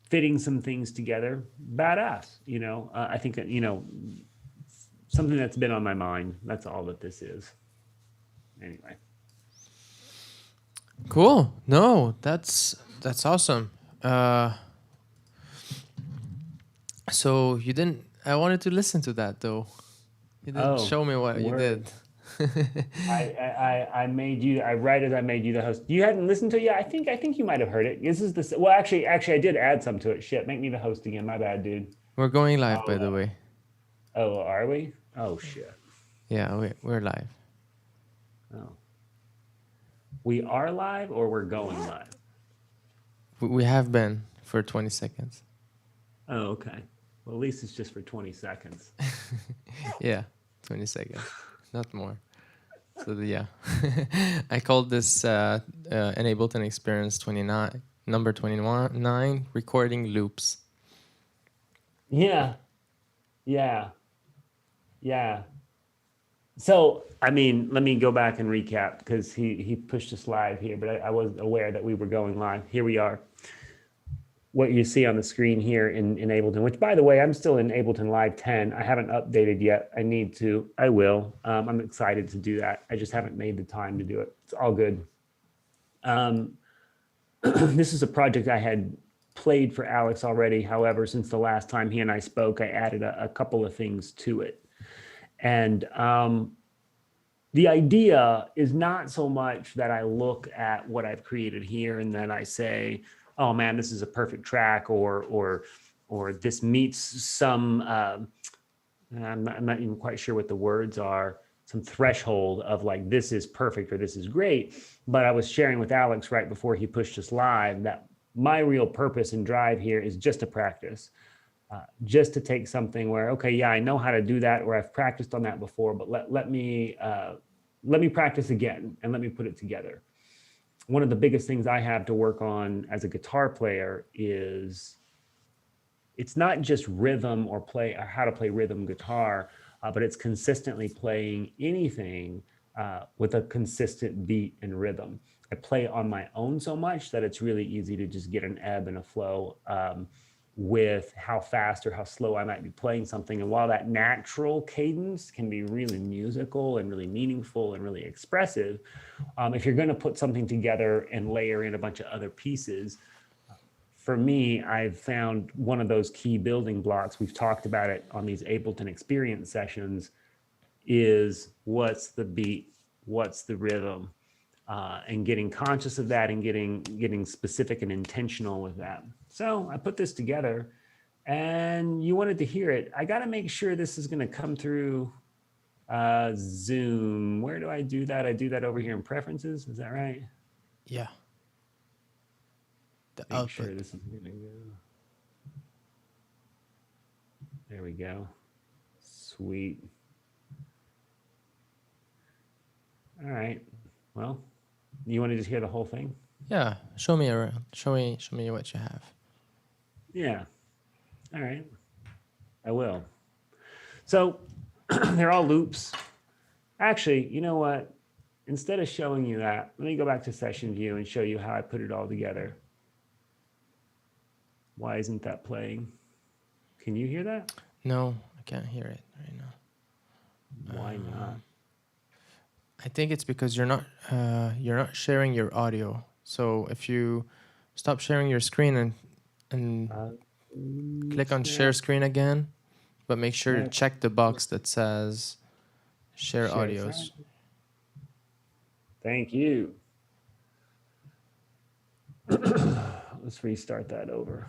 fitting some things together. Badass, you know. I think that, you know, something that's been on my mind. That's all that this is. Anyway. Cool. No, that's awesome. So you didn't. I wanted to listen to that though. You didn't Oh, show me what you word. did. I made you. I write as I made you the host. You hadn't listened to it yet. I think you might have heard it. This is the well. Actually, I did add some to it. Shit, make me the host again. My bad, dude. We're going live, by Oh, the way. oh, are we? Oh shit. Yeah, we're live. Oh, we are live or we're going live. We have been for 20 seconds. Oh, okay. Well, at least it's just for 20 seconds. Yeah, 20 seconds, not more. So yeah, I called this an Ableton Experience 29, number 29, recording loops. Yeah, yeah, yeah. So, I mean, let me go back and recap because he pushed us live here, but I wasn't aware that we were going live. Here we are. What you see on the screen here in Ableton, which, by the way, I'm still in Ableton Live 10. I haven't updated yet. I need to. I will. I'm excited to do that. I just haven't made the time to do it. It's all good. This is a project I had played for Alex already. However, since the last time he and I spoke, I added a couple of things to it. And the idea is not so much that I look at what I've created here and then I say, oh man, this is a perfect track, or this meets some, I'm not even quite sure what the words are, some threshold of like, this is perfect or this is great. But I was sharing with Alex right before he pushed us live that my real purpose and drive here is just to practice. Just to take something where, okay, yeah, I know how to do that, or I've practiced on that before, but let me practice again and let me put it together. One of the biggest things I have to work on as a guitar player is it's not just rhythm or how to play rhythm guitar, but it's consistently playing anything with a consistent beat and rhythm. I play on my own so much that it's really easy to just get an ebb and a flow with how fast or how slow I might be playing something. And while that natural cadence can be really musical and really meaningful and really expressive, if you're going to put something together and layer in a bunch of other pieces, for me, I've found one of those key building blocks, we've talked about it on these Ableton experience sessions, is what's the beat, what's the rhythm, and getting conscious of that and getting specific and intentional with that. So I put this together and you wanted to hear it. I got to make sure this is going to come through Zoom. Where do I do that? I do that over here in preferences. Is that right? Yeah. The Make output. sure this is going to go. There we go. Sweet. All right. Well, you want to just hear the whole thing? Yeah. Show me around. Show me what you have. Yeah. All right. I will. So they're all loops. Actually, you know what? Instead of showing you that, let me go back to session view and show you how I put it all together. Why isn't that playing? Can you hear that? No, I can't hear it right now. Why not? I think it's because you're not sharing your audio. So if you stop sharing your screen and click on share screen again, but make sure to check the box that says share audios. Thank you. Let's restart that over.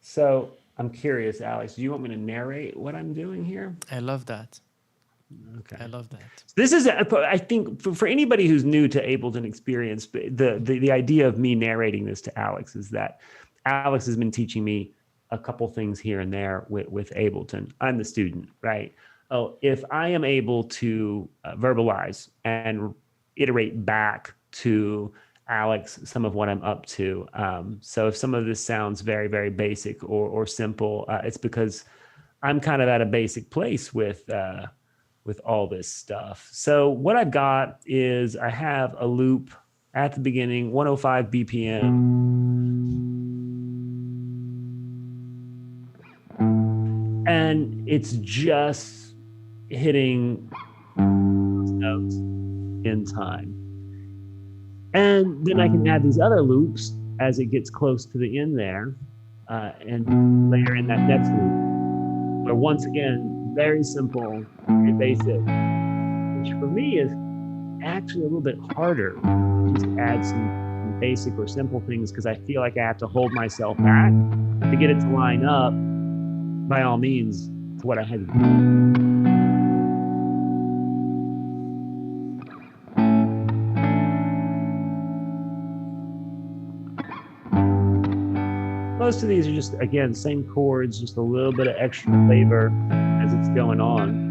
So I'm curious, Alex, do you want me to narrate what I'm doing here? I love that. Okay. I love that. This is, I think, for anybody who's new to Ableton experience, the idea of me narrating this to Alex is that Alex has been teaching me a couple things here and there with Ableton. I'm the student, right? Oh, if I am able to verbalize and iterate back to Alex some of what I'm up to. So if some of this sounds very, very basic or simple, it's because I'm kind of at a basic place with all this stuff. So what I've got is I have a loop at the beginning, 105 BPM. And it's just hitting those notes in time. And then I can add these other loops as it gets close to the end there, and layer in that next loop. But once again, very simple, very basic, which for me is actually a little bit harder to just add some basic or simple things because I feel like I have to hold myself back to get it to line up. By all means, to what I had to do. Most of these are just, again, same chords, just a little bit of extra flavor as it's going on.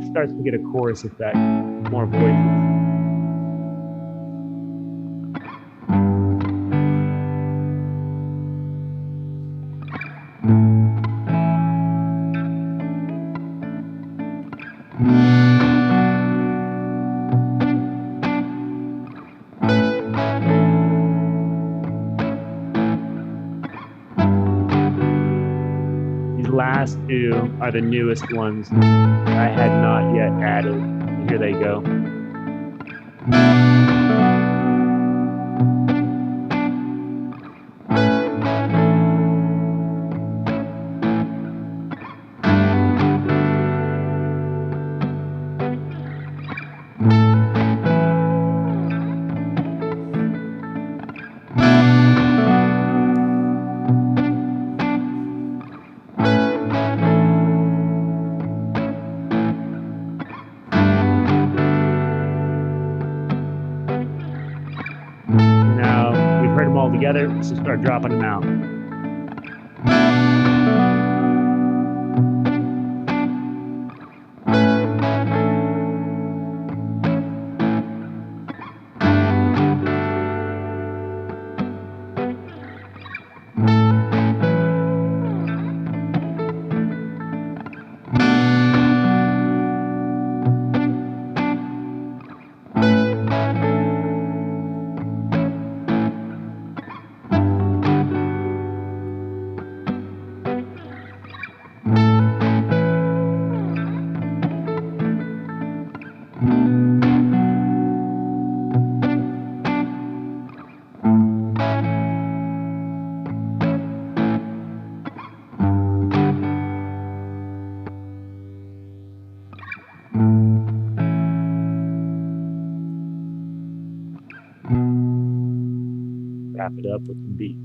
It starts to get a chorus effect, more voices. Last two are the newest ones I had not yet added. Here they go. Now we've heard them all together, so start dropping them out. Wrap it up with the beat.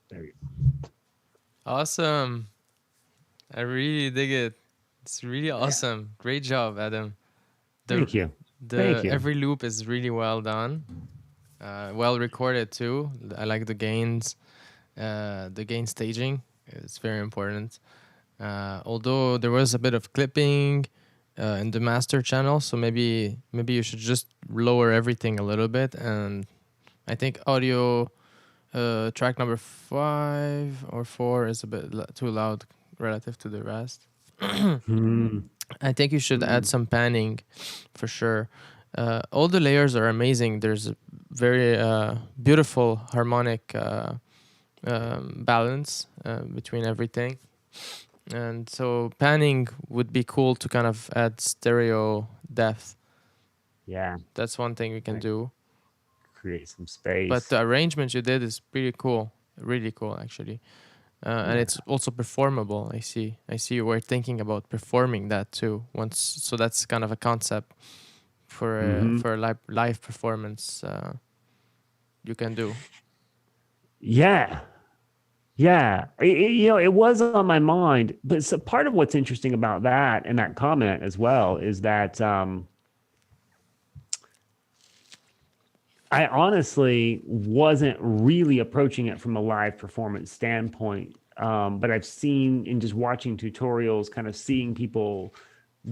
There you go. Awesome. I really dig it. It's really awesome. Great job, Adam. Thank you. The Thank you. every loop is really well done. Well recorded too. I like the gains. The gain staging is very important. Although there was a bit of clipping in the master channel, so maybe you should just lower everything a little bit. And I think audio track number 5 or 4 is a bit too loud relative to the rest. I think you should add some panning for sure. All the layers are amazing. There's a very beautiful harmonic balance between everything. And so panning would be cool to kind of add stereo depth. Yeah. That's one thing we can do. Create some space. But the arrangement you did is pretty cool. Really cool, actually. And it's also performable. I see you were thinking about performing that too once. So that's kind of a concept for a live performance you can do. Yeah. It was on my mind, but so part of what's interesting about that and that comment as well is that I honestly wasn't really approaching it from a live performance standpoint. but I've seen in just watching tutorials, kind of seeing people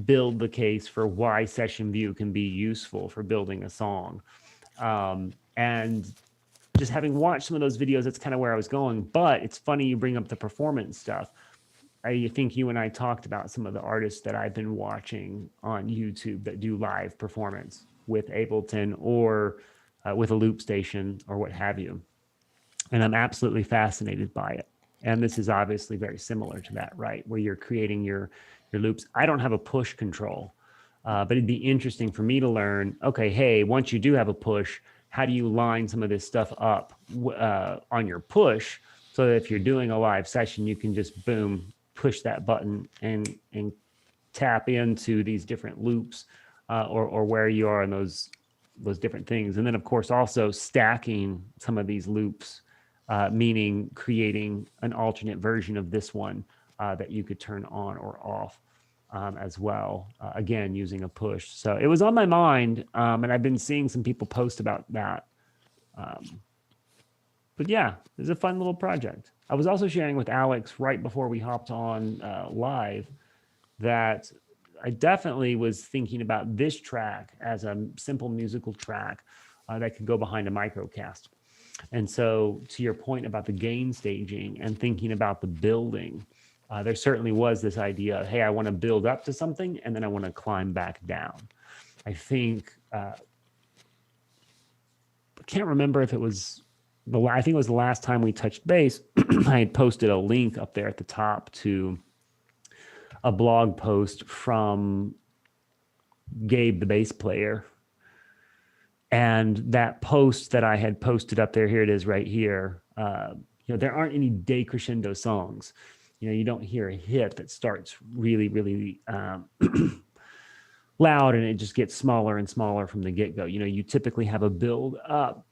build the case for why session view can be useful for building a song. And just having watched some of those videos, that's kind of where I was going. But it's funny you bring up the performance stuff. I think you and I talked about some of the artists that I've been watching on YouTube that do live performance with Ableton or with a loop station or what have you. And I'm absolutely fascinated by it. And this is obviously very similar to that, right? Where you're creating your loops. I don't have a push control, but it'd be interesting for me to learn, okay, hey, once you do have a push, how do you line some of this stuff up on your push so that if you're doing a live session, you can just boom, push that button and tap into these different loops or where you are in those different things. And then of course also stacking some of these loops, meaning creating an alternate version of this one that you could turn on or off as well, again using a push. So it was on my mind, and I've been seeing some people post about that. But yeah, it's a fun little project. I was also sharing with Alex right before we hopped on live that I definitely was thinking about this track as a simple musical track that could go behind a microcast. And so to your point about the gain staging and thinking about the building, there certainly was this idea of, hey, I want to build up to something and then I want to climb back down. I think, I can't remember if it was, I think it was the last time we touched base, I had posted a link up there at the top to a blog post from Gabe, the bass player. And that post that I had posted up there, here it is right here. There aren't any decrescendo songs. You don't hear a hit that starts really, really loud and it just gets smaller and smaller from the get-go. You typically have a build up.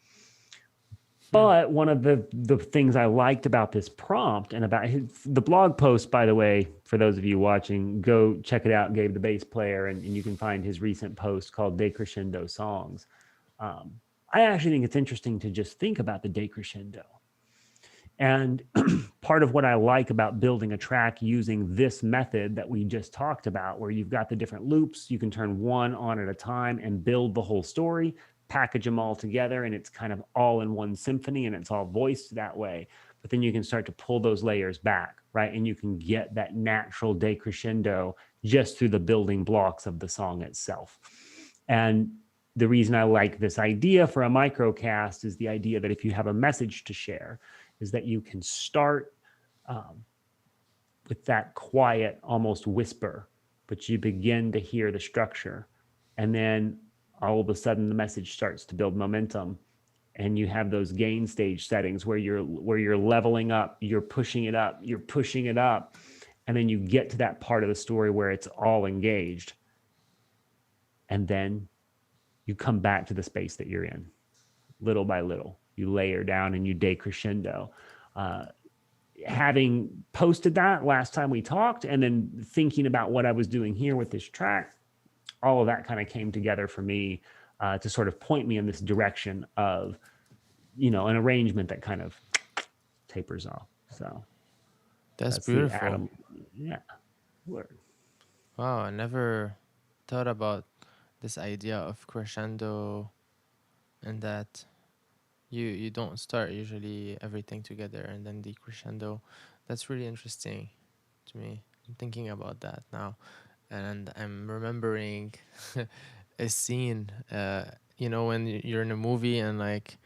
But one of the things I liked about this prompt and about the blog post, by the way, for those of you watching, go check it out, Gabe the bass player, and you can find his recent post called Decrescendo Songs. I actually think it's interesting to just think about the decrescendo. And part of what I like about building a track using this method that we just talked about, where you've got the different loops, you can turn one on at a time and build the whole story, package them all together, and it's kind of all in one symphony and it's all voiced that way. But then you can start to pull those layers back, right? And you can get that natural decrescendo just through the building blocks of the song itself. And the reason I like this idea for a microcast is the idea that if you have a message to share, is that you can start with that quiet, almost whisper, but you begin to hear the structure. And then all of a sudden the message starts to build momentum. And you have those gain stage settings where you're leveling up, you're pushing it up, and then you get to that part of the story where it's all engaged. And then you come back to the space that you're in, little by little. You layer down and you decrescendo. Having posted that last time we talked, and then thinking about what I was doing here with this track, all of that kind of came together for me to sort of point me in this direction of, an arrangement that kind of tapers off. So That's beautiful. Adam. Yeah. Word. Wow, I never thought about this idea of crescendo and that you don't start usually everything together and then decrescendo. That's really interesting to me. I'm thinking about that now, and I'm remembering a scene. When you're in a movie and like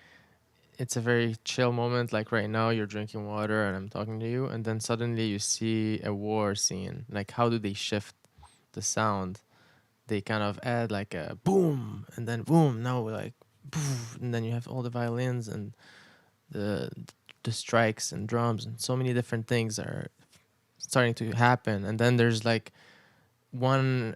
it's a very chill moment, like right now you're drinking water and I'm talking to you, and then suddenly you see a war scene. Like, how do they shift the sound? They kind of add like a boom and then boom. Now we're like, poof, and then you have all the violins and the strikes and drums and so many different things are starting to happen. And then there's like one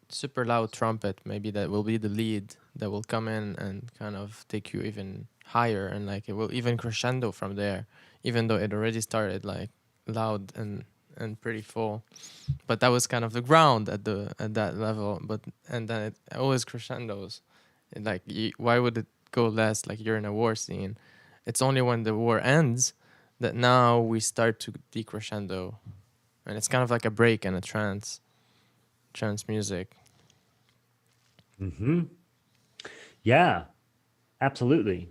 super loud trumpet, maybe that will be the lead, that will come in and kind of take you even higher, and like it will even crescendo from there, even though it already started like loud and pretty full. But that was kind of the ground at that level. And then it always crescendos. Why would it go less? Like, you're in a war scene. It's only when the war ends that now we start to decrescendo, and it's kind of like a break in a trance music. Yeah, absolutely.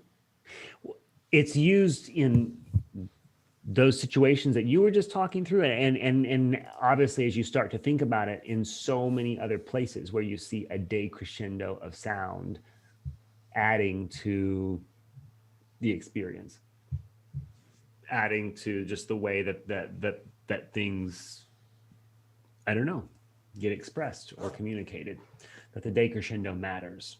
It's used in those situations that you were just talking through, and obviously as you start to think about it, in so many other places where you see a decrescendo of sound adding to the experience, adding to just the way that things, I don't know, get expressed or communicated, that the decrescendo matters.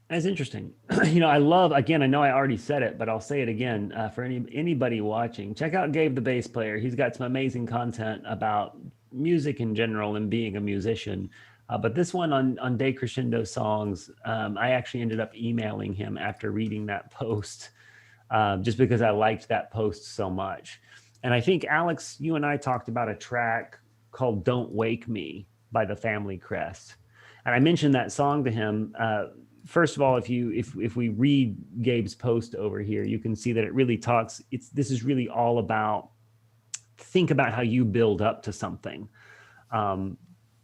That's interesting. I love, again, I know I already said it, but I'll say it again, for anybody watching. Check out Gabe the bass player. He's got some amazing content about music in general and being a musician. But this one on decrescendo songs, I actually ended up emailing him after reading that post, just because I liked that post so much. And I think, Alex, you and I talked about a track called "Don't Wake Me" by the Family Crest, and I mentioned that song to him. First of all, if we read Gabe's post over here, you can see that it really talks. This is really all about, think about how you build up to something,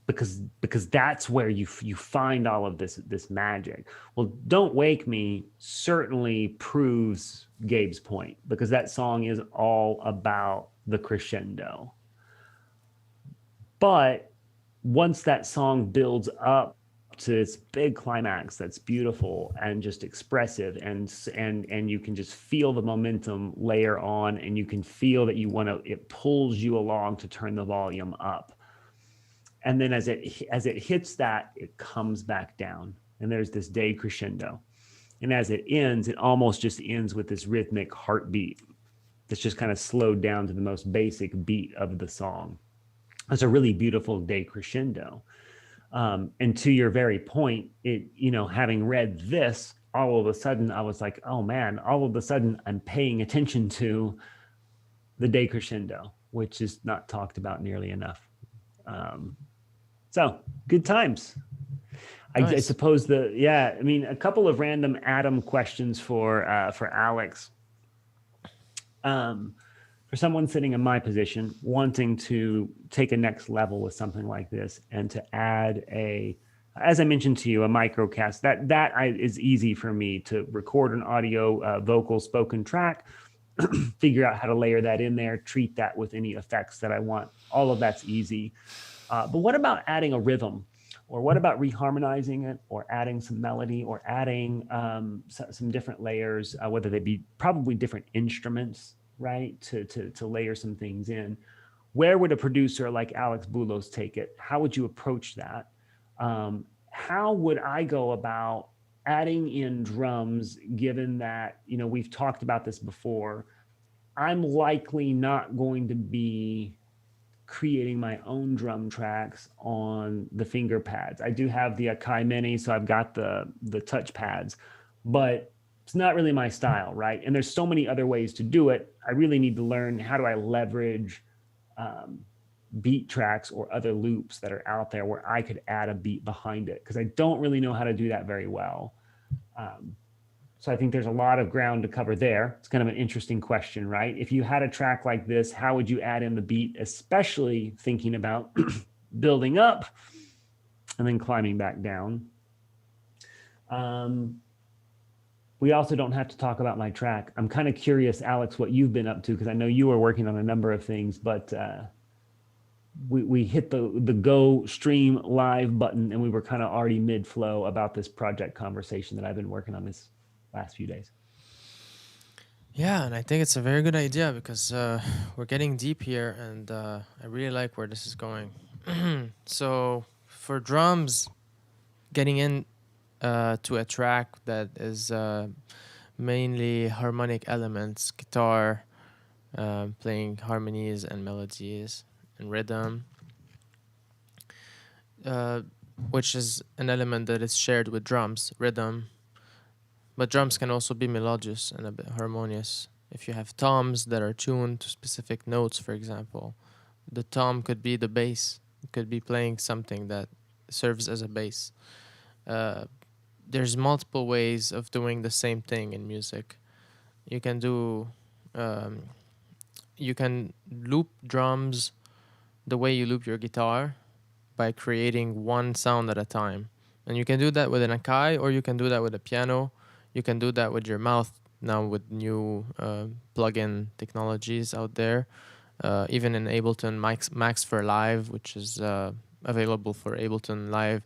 because that's where you find all of this magic. Well, "Don't Wake Me" certainly proves Gabe's point, because that song is all about the crescendo. But once that song builds up to its big climax that's beautiful and just expressive, and you can just feel the momentum layer on, and you can feel that it pulls you along to turn the volume up. And then as it hits that, it comes back down, and there's this decrescendo. And as it ends, it almost just ends with this rhythmic heartbeat that's just kind of slowed down to the most basic beat of the song. It's a really beautiful decrescendo. And to your very point, having read this, all of a sudden I was like, oh man, all of a sudden I'm paying attention to the decrescendo, which is not talked about nearly enough. So good times. I Nice. suppose a couple of random Adam questions for Alex. For someone sitting in my position, wanting to take a next level with something like this, and to add as I mentioned to you, a microcast, that is easy for me to record an audio, vocal, spoken track, figure out how to layer that in there, treat that with any effects that I want. All of that's easy. But what about adding a rhythm? Or what about reharmonizing it, or adding some melody, or adding some different layers, whether they be probably different instruments, right? To layer some things in. Where would a producer like Alex Boulos take it? How would you approach that? How would I go about adding in drums, given that, we've talked about this before? I'm likely not going to be creating my own drum tracks on the finger pads. I do have the Akai Mini, so I've got the touch pads, but it's not really my style, right? And there's so many other ways to do it. I really need to learn, how do I leverage beat tracks or other loops that are out there where I could add a beat behind it, because I don't really know how to do that very well. So I think there's a lot of ground to cover there. It's kind of an interesting question, right? If you had a track like this, how would you add in the beat, especially thinking about building up and then climbing back down? We also don't have to talk about my track. I'm kind of curious, Alex, what you've been up to, because I know you were working on a number of things, but we hit the go stream live button, and we were kind of already mid-flow about this project conversation that I've been working on this last few days. Yeah, and I think it's a very good idea, because we're getting deep here, and I really like where this is going. So for drums, getting in to a track that is mainly harmonic elements, guitar, playing harmonies and melodies and rhythm, which is an element that is shared with drums, rhythm. But drums can also be melodious and a bit harmonious. If you have toms that are tuned to specific notes, for example, the tom could be the bass. It could be playing something that serves as a bass. There's multiple ways of doing the same thing in music. You can do, um, you can loop drums the way you loop your guitar by creating one sound at a time. And you can do that with an Akai, or you can do that with a piano. You can do that with your mouth now with new plugin technologies out there. Even in Ableton Max for Live, which is available for Ableton Live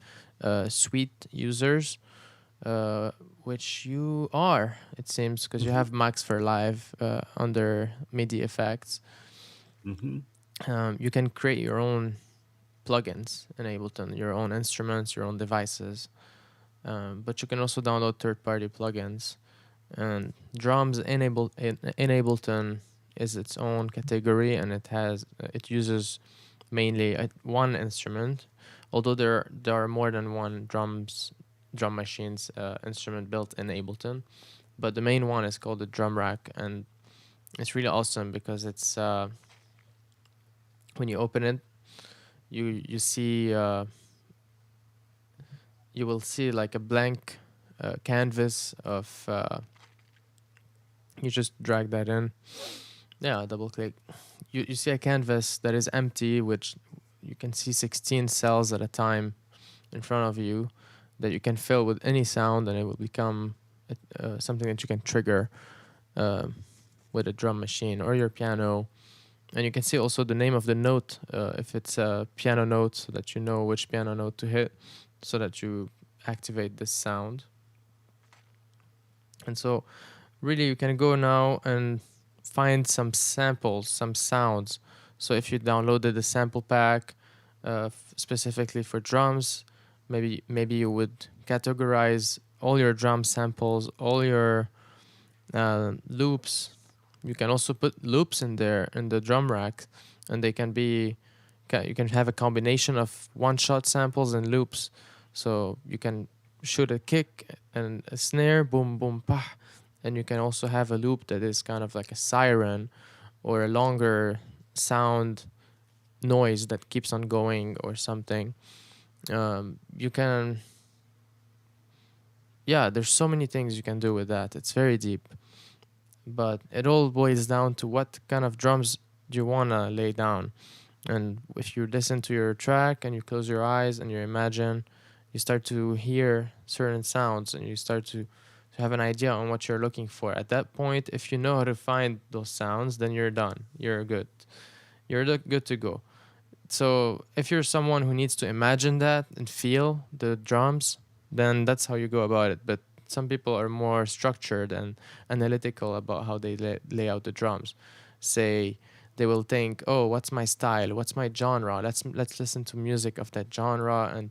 suite users, uh, which you are, it seems, because you have Max for Live under MIDI effects. Mm-hmm. You can create your own plugins in Ableton, your own instruments, your own devices. But you can also download third-party plugins. And drums in Ableton is its own category, and it uses mainly one instrument. Although there are more than one drum machines instrument built in Ableton, but the main one is called the drum rack, and it's really awesome because it's when you open it, you see you will see like a blank canvas of you just drag that in. Yeah, double click. You see a canvas that is empty, which you can see 16 cells at a time in front of you that you can fill with any sound, and it will become something that you can trigger uh, with a drum machine or your piano. And you can see also the name of the note if it's a piano note, so that you know which piano note to hit, so that you activate this sound. And so really you can go now and find some samples, some sounds. So if you downloaded a sample pack specifically for drums, maybe you would categorize all your drum samples, all your loops. You can also put loops in there in the drum rack, and they can be you can have a combination of one-shot samples and loops. So you can shoot a kick and a snare, boom, boom, pah, and you can also have a loop that is kind of like a siren or a longer sound noise that keeps on going or something. You can, yeah, there's so many things you can do with that. It's very deep, but it all boils down to what kind of drums do you want to lay down. And if you listen to your track and you close your eyes and you imagine, you start to hear certain sounds and you start to have an idea on what you're looking for. At that point, if you know how to find those sounds, then you're done. You're good. Good to go. So if you're someone who needs to imagine that and feel the drums, then that's how you go about it. But some people are more structured and analytical about how they lay out the drums. Say they will think, oh, what's my style? What's my genre? Let's listen to music of that genre and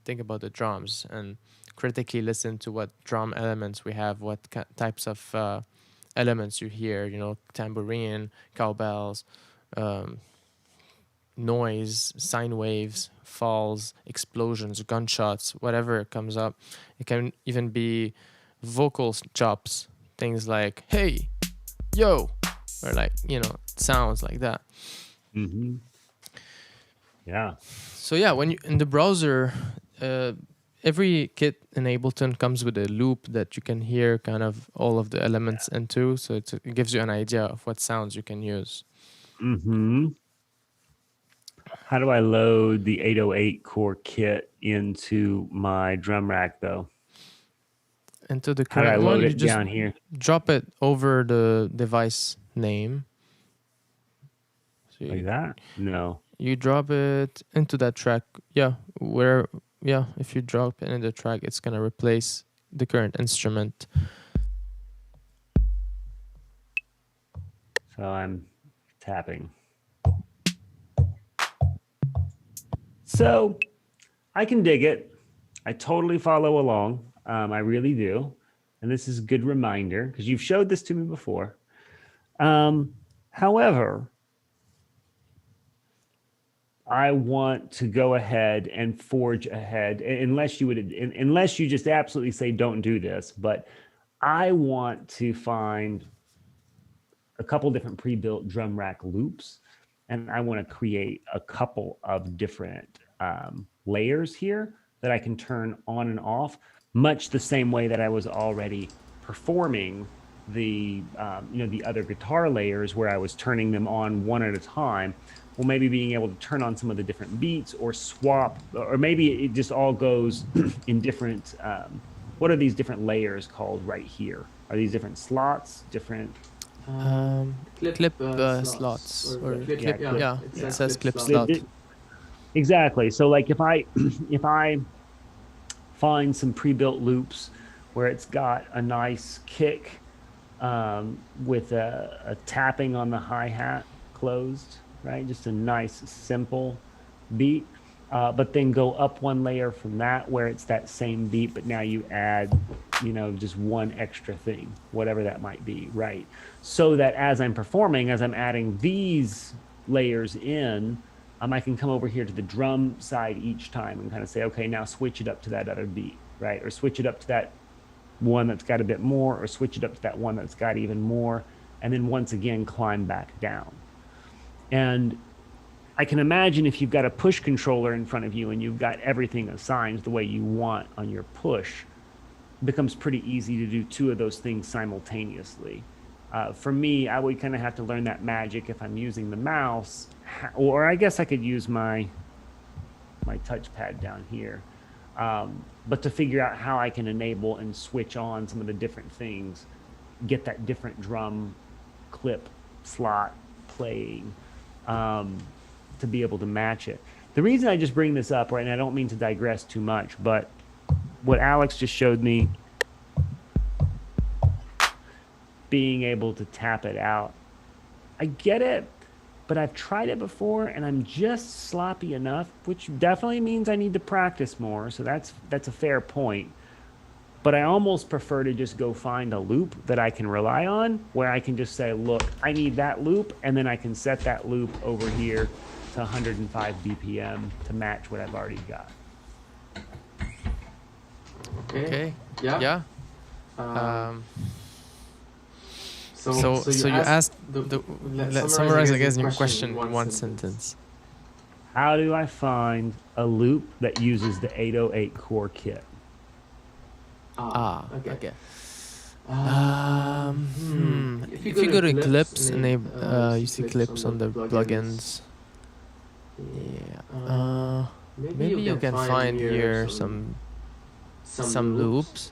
think about the drums and critically listen to what drum elements we have, what types of elements you hear. You know, tambourine, cowbells. Noise, sine waves, falls, explosions, gunshots, whatever comes up. It can even be vocal chops, things like "hey," "yo," or like sounds like that. Mm-hmm. Yeah. So yeah, when you in the browser, every kit in Ableton comes with a loop that you can hear kind of all of the elements into. So it gives you an idea of what sounds you can use. Mm-hmm. How do I load the 808 core kit into my drum rack though? Into the How do I current one, load you it just down here? drop it over the device name. So Like that? No. you drop it into that track. If you drop it in the track, it's gonna replace the current instrument. So I'm tapping. So I can dig it. I totally follow along. I really do. And this is a good reminder because you've showed this to me before. However, I want to go ahead and forge ahead, unless you just absolutely say don't do this. But I want to find a couple different pre-built drum rack loops, and I want to create a couple of different layers here that I can turn on and off, much the same way that I was already performing the the other guitar layers where I was turning them on one at a time. Well, maybe being able to turn on some of the different beats or swap, or maybe it just all goes in different. What are these different layers called right here? Are these different slots? Different. Clip slots or Yeah, clip. clip. Yeah, it Yeah, says clip It- slot. it- exactly. So like if I if I find some pre-built loops where it's got a nice kick with a tapping on the hi-hat closed, right? Just a nice, simple beat. But then go up one layer from that where it's that same beat, but now you add, just one extra thing, whatever that might be, right? So that as I'm performing, as I'm adding these layers in, I can come over here to the drum side each time and kind of say, okay, now switch it up to that other beat, right? Or switch it up to that one that's got a bit more, or switch it up to that one that's got even more, and then once again climb back down. And I can imagine if you've got a push controller in front of you and you've got everything assigned the way you want on your push, it becomes pretty easy to do two of those things simultaneously. For me, I would kind of have to learn that magic if I'm using the mouse, or I guess I could use my touchpad down here. But to figure out how I can enable and switch on some of the different things, get that different drum clip slot playing, to be able to match it. The reason I just bring this up, right, and I don't mean to digress too much, but what Alex just showed me, being able to tap it out, I get it, but I've tried it before and I'm just sloppy enough, which definitely means I need to practice more. So that's a fair point. But I almost prefer to just go find a loop that I can rely on, where I can just say, look, I need that loop, and then I can set that loop over here to 105 BPM to match what I've already got. Okay. Yeah. Yeah. So So you asked let's summarize, I guess, your question in one sentence. How do I find a loop that uses the 808 core kit? Okay. If you go to clips and you see clips on the plugins. Yeah. Maybe you can find here some loops.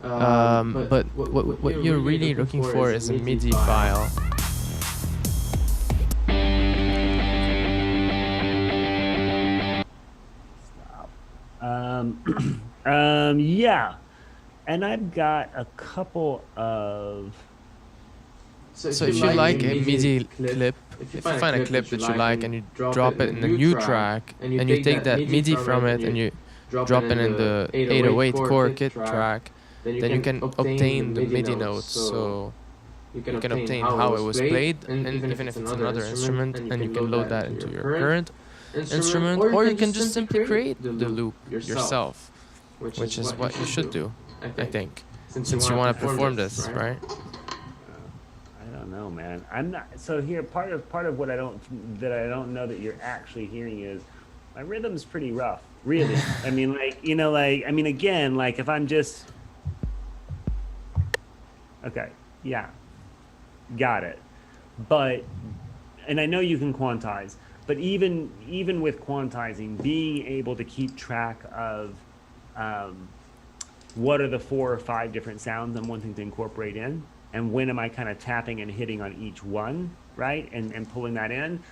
But what you're really looking for is a MIDI file. Yeah. And I've got a couple of. So if you like a MIDI clip, if you find a clip that you like and you drop it in a new track, and you take that MIDI from it and you drop it in the 808 core kit track, then you can obtain the MIDI notes. So you can obtain how it was played, and even if it's another instrument, and you can load that into your current instrument, or you can just simply create the loop yourself, which is what you should do, I think, since you want to perform this, right? I don't know, man. I'm not. So here, part of what I don't know that you're actually hearing is my rhythm's pretty rough, really. I mean, again, like if I'm just okay, yeah, got it. But, and I know you can quantize, but even with quantizing, being able to keep track of what are the 4 or 5 different sounds I'm wanting to incorporate in, and when am I kind of tapping and hitting on each one, right? And pulling that in.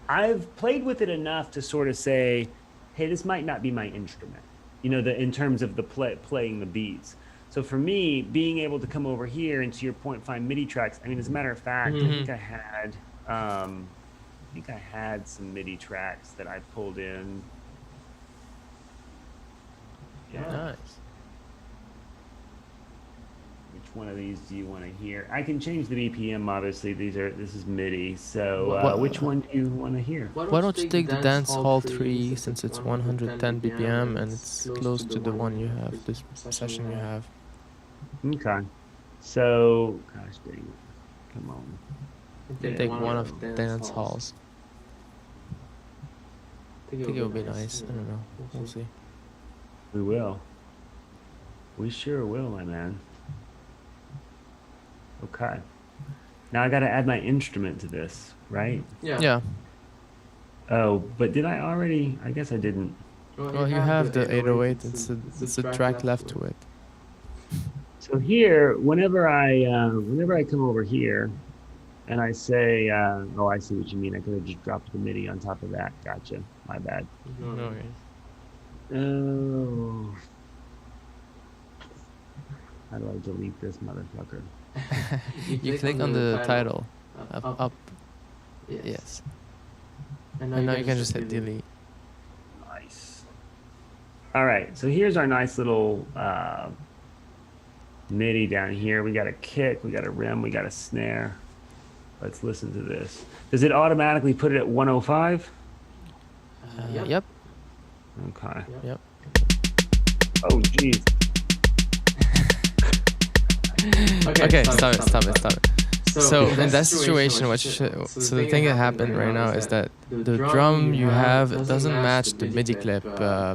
I've played with it enough to sort of say, hey, this might not be my instrument, in terms of the playing the beats. So for me, being able to come over here and, to your point, find MIDI tracks. I mean, as a matter of fact, I think I had some MIDI tracks that I pulled in. Yeah. Nice. Which one of these do you want to hear? I can change the BPM, obviously. This is MIDI. So which one do you want to hear? Why don't you take the Dance Hall 3, since it's 110 BPM and it's close to the one you have, this session you have. Okay. So, gosh dang it. Come on. Take one of the Dance Halls. I think it would be nice. I don't know. We'll see. We will. We sure will, my man. Okay. Now I got to add my instrument to this, right? Yeah. Oh, but did I already? I guess I didn't. Well, you have the 808. It's a track left to it. So here, whenever I come over here and I say, oh, I see what you mean. I could have just dropped the MIDI on top of that. Gotcha. My bad. No worries. Oh. How do I delete this motherfucker? You click on the title. Up. Yes. And now you can just hit delete. Nice. All right. So here's our nice little MIDI down here. We got a kick, we got a rim, we got a snare. Let's listen to this. Does it automatically put it at 105? Yep. Okay. Yep. Oh, geez. Okay, stop it. So in that situation, so the thing that happened right now is that the drum you have, it doesn't match the MIDI clip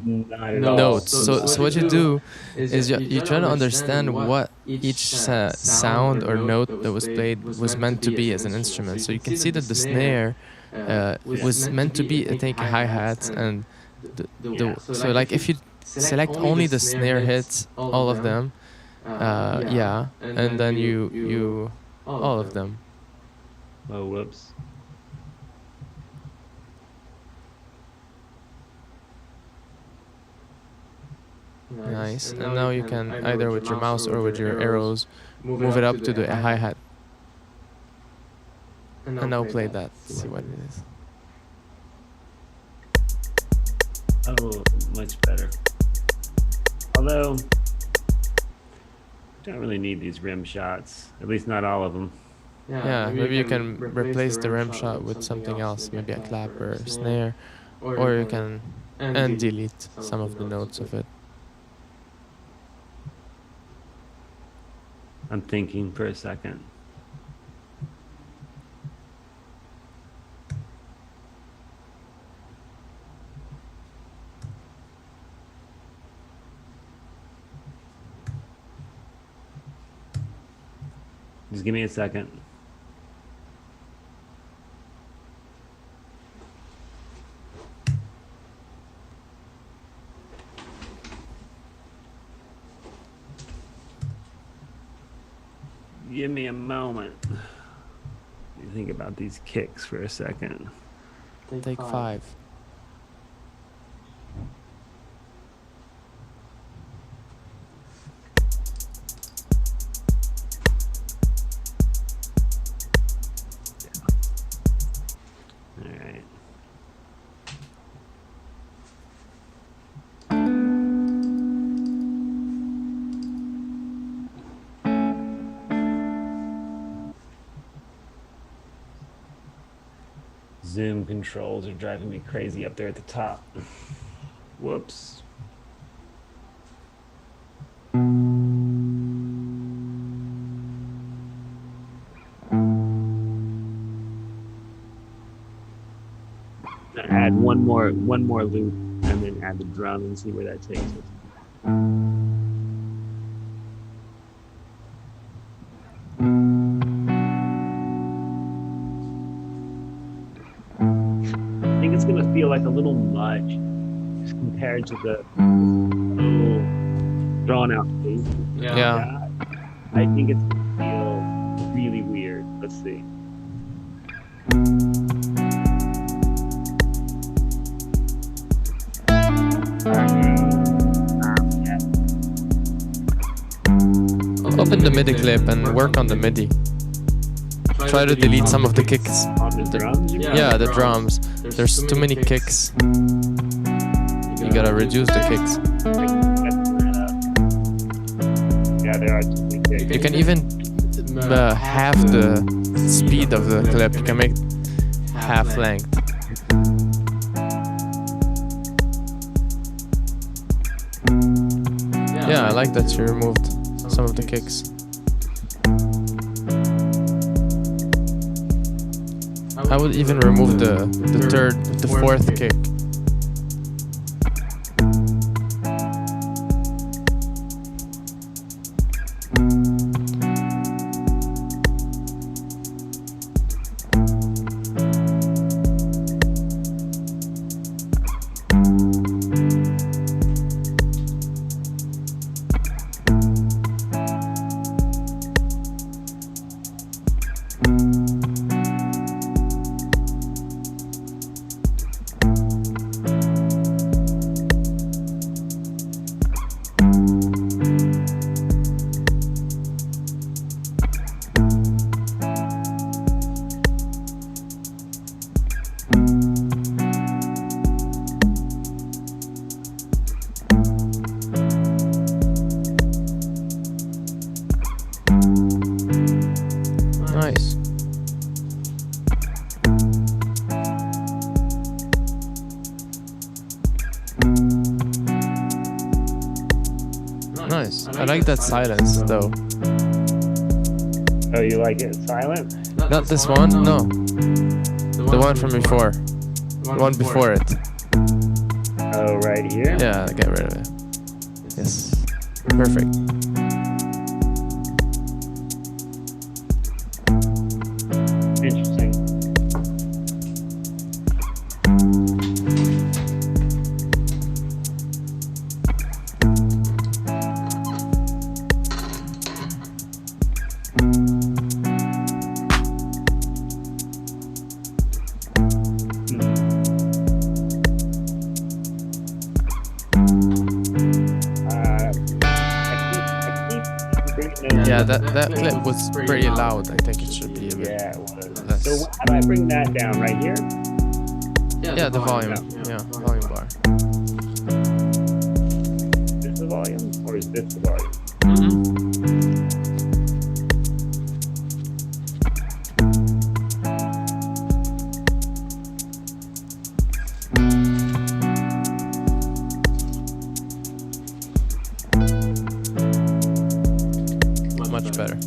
notes. So what you do is you try to understand what each sound or note that was played was meant to be as an instrument. So you can see that the snare was meant to be, I think, hi-hats, and so like if you select only the snare hits, all of them, and then you all of them. Oh, whoops. Nice. And now you can either with your mouse or with your arrows move it up to the hi-hat. And now play that. See what it is. Oh, much better. Although, I don't really need these rim shots. At least not all of them. Yeah, maybe you can replace the rim shot with something else, maybe a clap or a snare, or you can and delete some of the notes of it. I'm thinking for a second. Just give me a second. Give me a moment. Let me think about these kicks for a second. Take 5. All right. Zoom controls are driving me crazy up there at the top. Whoops. Add one more loop and then add the drum and see where that takes us. I think it's gonna feel like a little much just compared to the drawn out bass. Yeah. I think it's gonna feel really weird. Let's see. Open the MIDI clip and work on the MIDI. Try to delete some of the kicks. On the drums? Yeah, the drums. There's too many kicks. You gotta reduce the kicks. Yeah, there are too many kicks. You can even half the speed of the clip. You can make half length. Yeah, I like that you removed some of the kicks. I would even remove the fourth kick. Nice. I like that silence though. Oh, you like it silent? Not this one, no. The one from before. The one before it. Oh, right here? Yeah, get rid of it. Yes. Perfect. Interesting. Yeah, that clip was pretty loud. I think it should be a bit Yeah, it was. less. So how do I bring that down? Right here? Yeah, the volume. Yeah, volume bar. Is this the volume? Or is this the volume? Much better.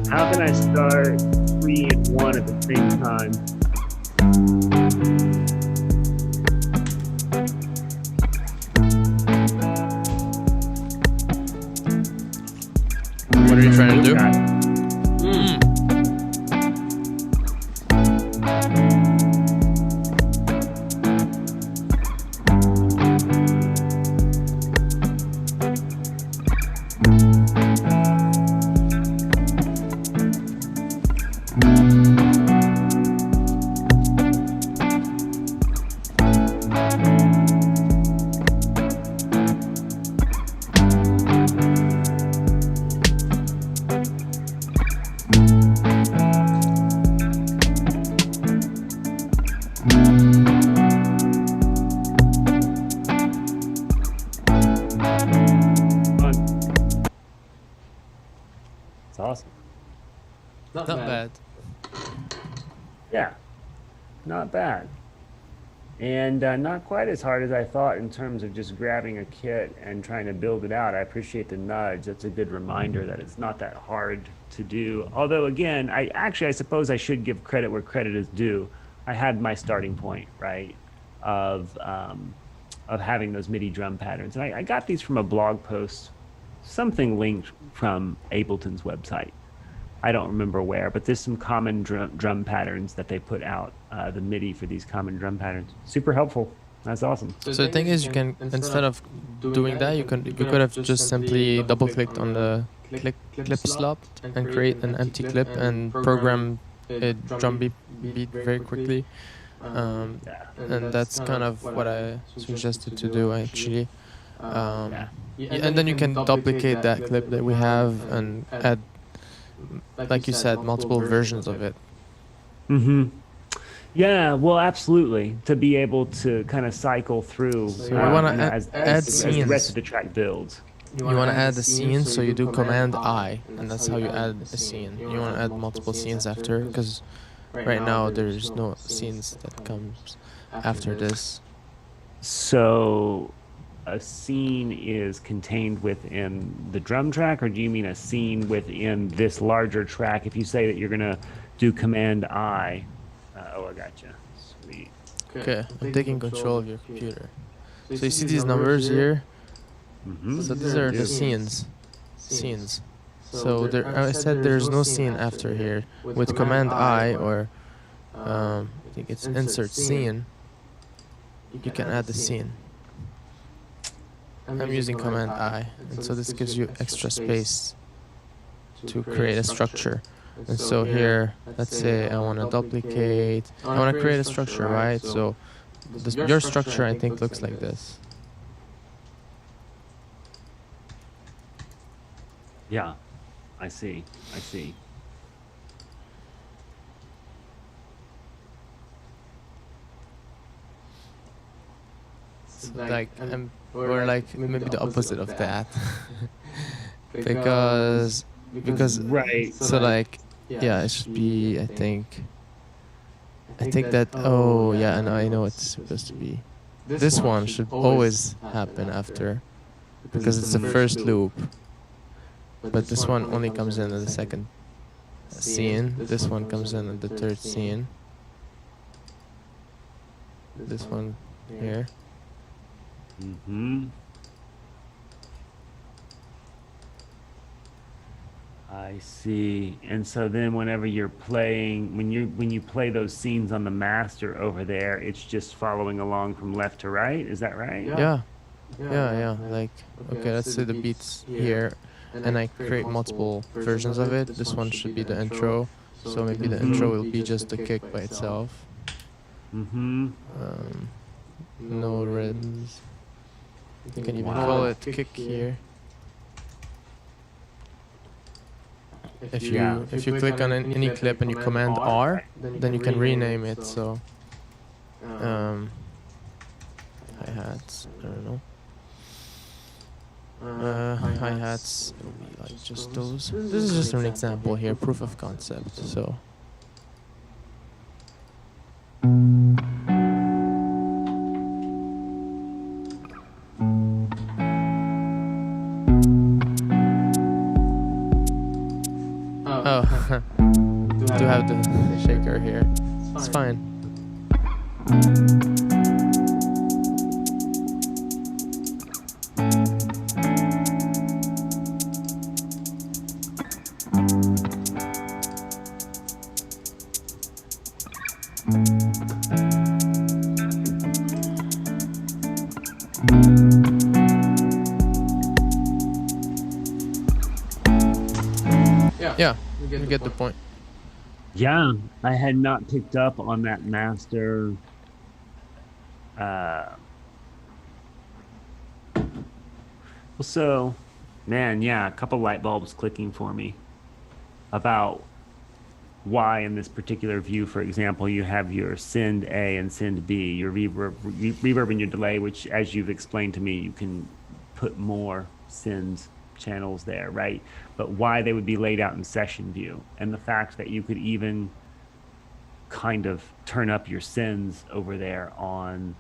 How can I start 3 and 1 at the same time? What are you trying to do? Got it. It's awesome. Not bad. Yeah, not bad. And not quite as hard as I thought in terms of just grabbing a kit and trying to build it out. I appreciate the nudge. That's a good reminder that it's not that hard to do. Although, again, I suppose I should give credit where credit is due. I had my starting point, right, of having those MIDI drum patterns. And I got these from a blog post, something linked from Ableton's website. I don't remember where, but there's some common drum patterns that they put out, the MIDI for these common drum patterns. Super helpful. That's awesome. So the thing is, you can, instead of doing that, you could have just simply double clicked on the clip slot and create an empty clip and program a drum beat very quickly. And that's kind of what I suggested to do actually. And then you can duplicate that clip that we have and add, like you said, multiple versions of it. Mm-hmm. Yeah, well, absolutely. To be able to kind of cycle through you wanna as add the scenes. rest of the track builds. You want to add a scene, so you do Command I, and that's how you add a scene. You want to add multiple scenes after, because right now there's no scenes that comes after this. So a scene is contained within the drum track, or do you mean a scene within this larger track? If you say that you're going to do Command I, I gotcha. Sweet. Okay, I'm taking control of your computer. So you see these numbers here? Mm-hmm. So these are the scenes. So I said there's no scene after here. With Command I, or I think it's Insert Scene, you can add the scene. I'm using Command I, and so this gives you extra space to create a structure. And so here, let's say I want to duplicate, I want to create a structure, right? So your structure, I think, looks like this. Yeah, I see. it's like or like maybe the opposite of that. because Right. so like yeah, it should be I think that oh yeah, and I know it's supposed to be. This one should always happen after because it's the first loop. But this one only comes in the second scene. This one comes in the third scene. This one here. Mm-hmm. I see. And so then whenever you're playing, when you play those scenes on the master over there, it's just following along from left to right. Is that right? Yeah. Like okay, let's say the beats here, and I create multiple versions of it. This one should be the intro, so maybe the intro will be just the kick by itself. Mm-hmm. No rhythms. You can even call it kick here. If you click on any clip and you command R, then you can rename it. So hi-hats, I don't know. Hi-hats will be like just those. This is just an example here, proof of concept. So oh, do have the shaker here. It's fine. Yeah, you get the point. Yeah, I had not picked up on that master. Well, so, man, yeah, a couple light bulbs clicking for me about why in this particular view, for example, you have your send A and send B, your reverb and your delay, which, as you've explained to me, you can put more sends channels there, right? But why they would be laid out in session view, and the fact that you could even kind of turn up your sends over there on,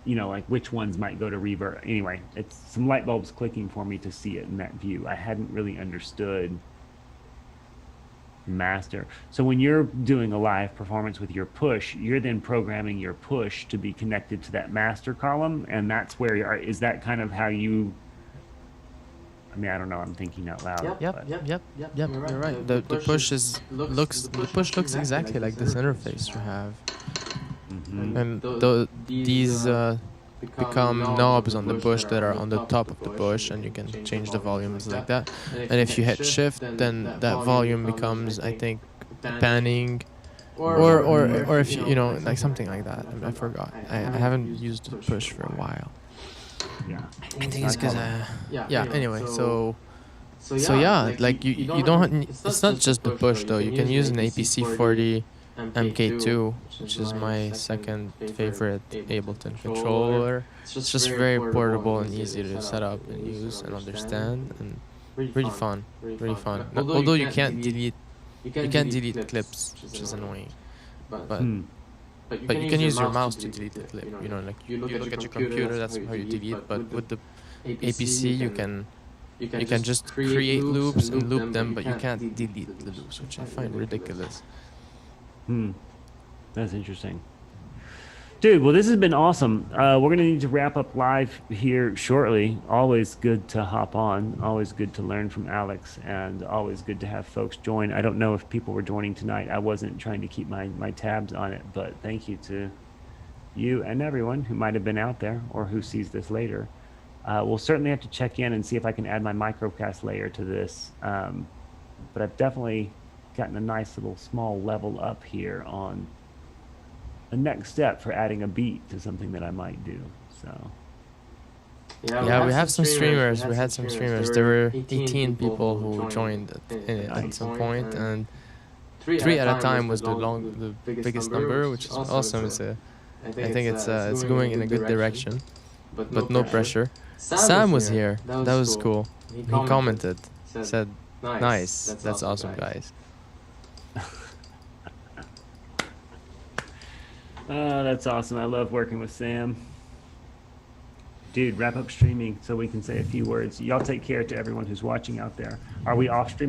you know, like which ones might go to reverb. Anyway, it's some light bulbs clicking for me to see it in that view. I hadn't really understood master. So when you're doing a live performance with your push, you're then programming your push to be connected to that master column, and that's where you are. Is that kind of how you? I mean, I don't know. I'm thinking out loud. Yep. You're right. The push looks exactly like this interface you have, and these become knobs on the bush that are on the top of the bush, and you can change the volumes like that. And if you hit shift, then that volume becomes, I think, panning, or if you know, like something like that. I forgot. I haven't used the push for a while. Yeah. I think it's because anyway, so yeah, like you don't. It's not just the push though. You can use an APC 40 MK2, which is my second favorite Ableton controller. It's just very portable and easy to set up and use and understand, and really fun. Although you can't delete clips, which is annoying, but you can use your mouse to delete the clip. You know, like you look at your computer, that's how you delete. But with the APC, you can just create loops and loop them, but you can't delete the loops, which I find ridiculous. That's interesting. Dude, well, this has been awesome. We're going to need to wrap up live here shortly. Always good to hop on. Always good to learn from Alex, and always good to have folks join. I don't know if people were joining tonight. I wasn't trying to keep my tabs on it, but thank you to you and everyone who might have been out there or who sees this later. We'll certainly have to check in and see if I can add my microcast layer to this. But I've definitely gotten a nice little small level up here on a next step for adding a beat to something that I might do. So yeah, we have some streamers. We had some streamers. There were 18 people who joined at some point, and 3 at a time was the biggest number, which is awesome. It's I think it's going in a good direction, but no pressure. Sam was here. That was cool. He commented, said, "Nice, that's awesome, guys." Oh, that's awesome. I love working with Sam. Dude, wrap up streaming so we can say a few words. Y'all take care to everyone who's watching out there. Are we off streaming?